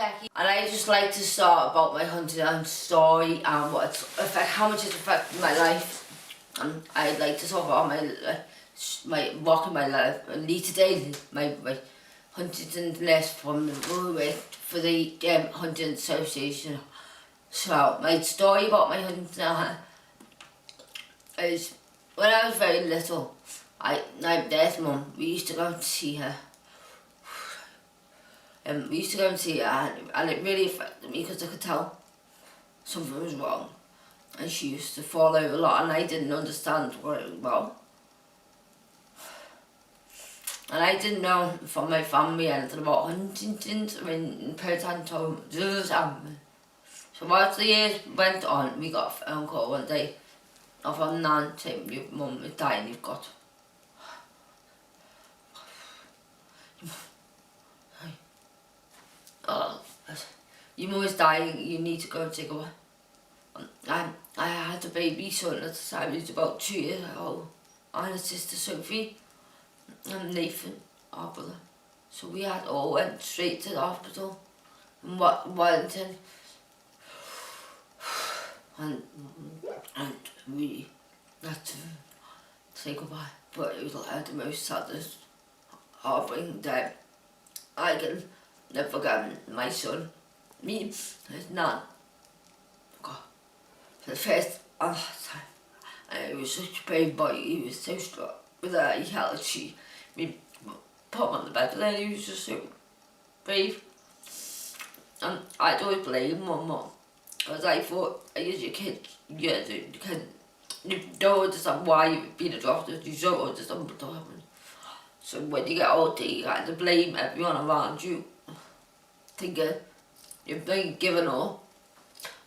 Becki, and I just like to start about my Huntington story and how much it's affected my life. And I'd like to talk about my walk in my life. Anita Daly, my Huntington list from the movie for the Huntington Association. So my story about my Huntington is when I was very little. My dad's mum, we used to go and see her. We used to go and see her, and it really affected me because I could tell something was wrong. And she used to fall over a lot, and I didn't understand what it was about. And I didn't know from my family anything about Huntington's. I mean, parents told me this was happening. So as the years went on, we got a phone call one day of our nan saying, "Your mum is dying, you've got..." "Oh, your mum is dying, you need to go and take her." I had a baby son at the time, he was about 2 years old, and his sister Sophie, and Nathan, our brother. So we all went straight to the hospital in Wellington, and we had to say goodbye. But it was like the most saddest, heartbreaking day. I can never forget my son, me, his nan. God, for the first time, and he was such a brave boy. He was so strong. With her, he held we put him on the bed, and then he was just so brave. And I'd always blame my mum, because I thought, as a kid, you don't understand why you've been adopted, you don't understand what happened. So when you get older, you kind of blame everyone around you, thinking you're being given all.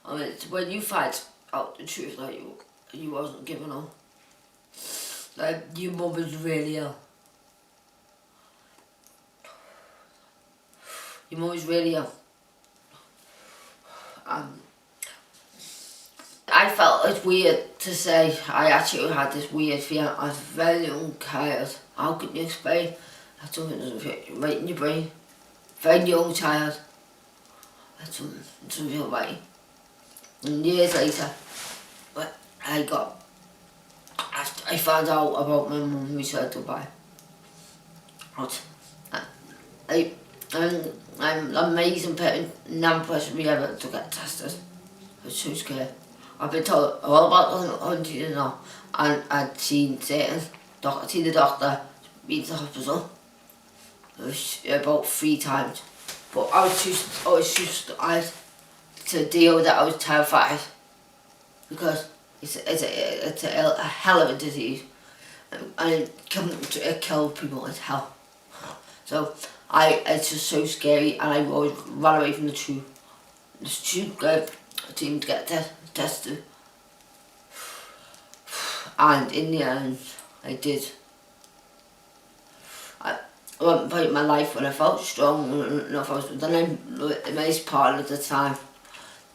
And it's when you find out the truth that you wasn't given all. Like, your mum was really ill. Your mum was really ill. I felt it's weird to say I actually had this weird feeling. I was a very young child. How can you explain that something doesn't fit right in your brain? Very young child. That something doesn't feel right. And years later, I found out about my mum who said goodbye. I'm an amazing person, never pushed me ever to get tested. I was so scared. I've been told all about Huntington now, and I'd seen the doctor, been to the hospital about 3 times. But I was too scared to deal with it. I was terrified because it's a hell of a disease, and it can kill people as hell. So it's just so scary, and I always ran away from the tube. This tube team to get tested, and in the end, I did. At one point in my life when I felt strong enough, then in my part of the time,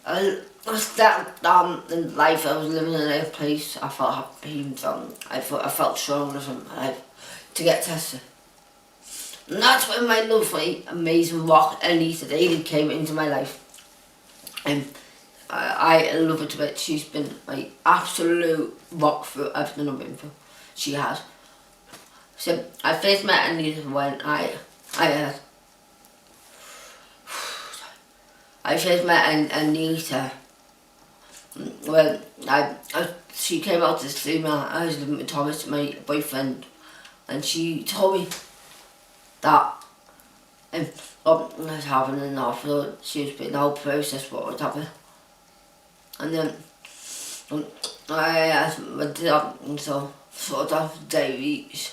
I was that down in life. I was living in a place. I felt happy and I felt strong enough in my life to get tested. And that's when my lovely, amazing rock Anita Daly came into my life. And I love her to bits. She's been my absolute rock through everything I've been through. She has. So I first met Anita when I first met Anita when she came out to see me. I was living with Thomas, my boyfriend, and she told me that something was happening in the hospital. She was putting the whole process what was happening. And then I went to that, so sort of Davies.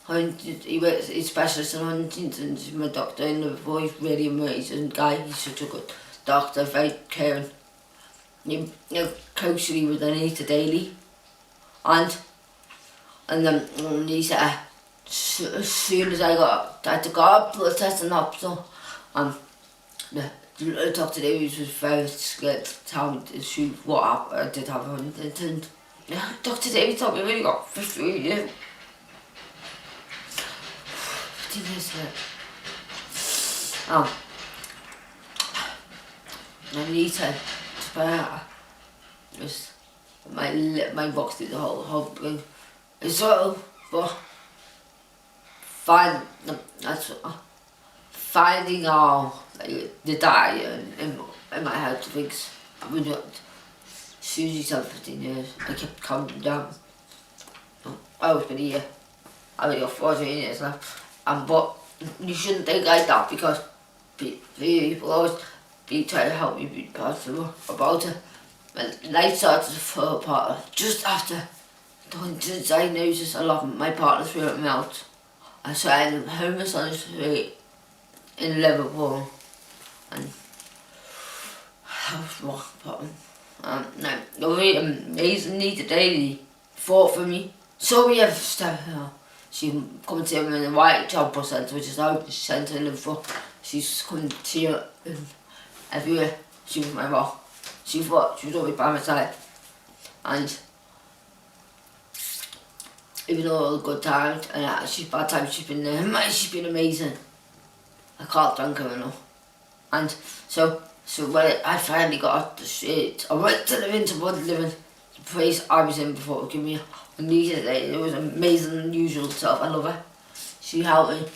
He's specialist in Huntington's. He's my doctor in Liverpool. He's really amazing guy. He's such a good doctor, very caring. You know, closely with Anita Daly. And then he said, as soon as I had to go up blood test in the hospital, Dr. Davies was very scared to tell me the truth what happened. I did have Huntington. Dr. Davies told me when you got 15 years. 15 years ago. Anita Daly. Just my box did the whole thing as well, but finding all the die in my head things. I mean, Susie's had 15 years. I kept counting down. I was been here. I've only got 14 years left. But you shouldn't think like that, because people always be trying to help me be positive about it. My life started to fall apart just after the Huntington diagnosis. A lot of my partners threw me out. I started homeless on the street in Liverpool, and that was rock bottom. The really amazing Anita Daly fought for me. Saw me every step. She come to me in the white job centre, which is out the centre in Liverpool. She's come to see her everywhere. She was my rock. She fought. She was always by my side. And even though all the good times and she's bad times, she's been there. She's been amazing. I can't thank her enough. And so when I finally got off the street, I went to live into one living the place I was in before. Give me Anita Daly. It was amazing, unusual stuff. I love her. She helped me.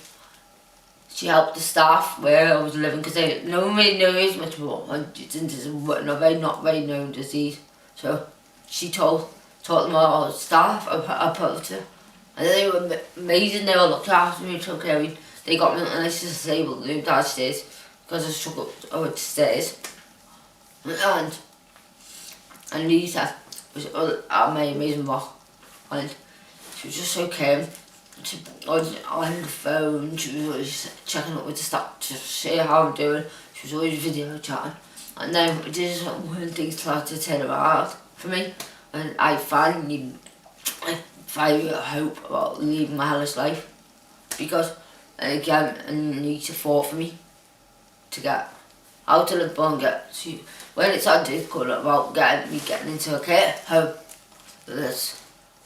She helped the staff where I was living, because nobody knows much more. Huntington is not very known disease. So she taught them all staff about it. And they were amazing. They all looked after me, took care of me. They got me on a nice disabled room downstairs because I struggled over the stairs. And Anita was my amazing rock. And she was just so caring. On the phone, she was always checking up with the staff to see how I'm doing. She was always video chatting. And then this is when things started to turn around for me. And I finally hope about leaving my hellish life. Because, again, Anita fought for me to get out of Liverpool and when it started difficult about getting into a care home,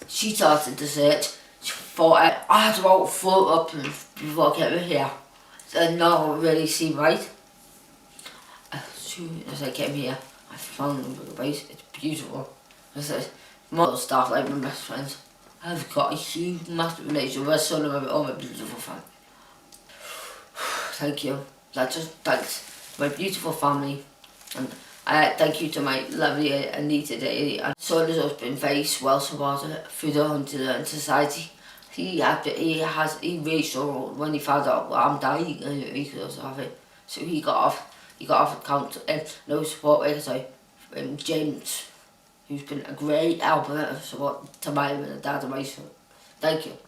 she started to search. She thought I had about 4 up before I came here. So now I really see right. As soon as I came here, I found the place. It's beautiful. More staff like my best friends. I've got a huge, massive relationship with some of all my beautiful family. Thank you. Thanks to my beautiful family. And thank you to my lovely Anita Daly. And son has been very well supported through the Huntington Society. He really struggled when he found out I'm dying because of it. So he got off account no support worker, James, who's been a great help and support to my dad and my son. Thank you.